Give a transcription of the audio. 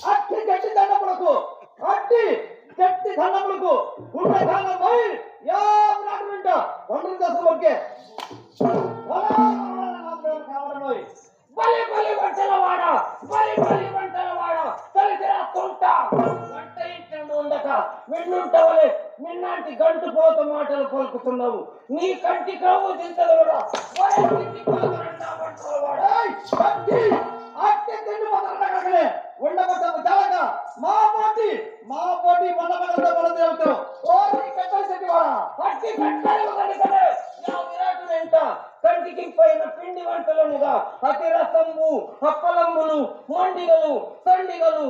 అట్టి గట్టి దండములకు అట్టి గట్టి దండములకు ఉండ కాలం పోయి యావనాడు వింట ఒంటరి దశ ఒకే బలి బలి వంటలవాడ బలి బలి వంటలవాడ తలిసిన తుంట వంట ఇంటి ఉండక విన్నుంటవలే నిన్నాంటి గంటు పోత మాటలు పలుకుతున్నావు నీ కంటి కావు దింతగలరా ఉండబడ్డము చాలక మా పోటీ వండబడ్డ బలదేవుతాం ఓ నీ కట్టేసేటివాడా అట్టి కట్టలేవు కనుకనే నా విరాటుడు ఎంత కంటికి పైన పిండి వంటలనుగా అతి రసము అప్పలమ్ములు మండిగలు సండిగలు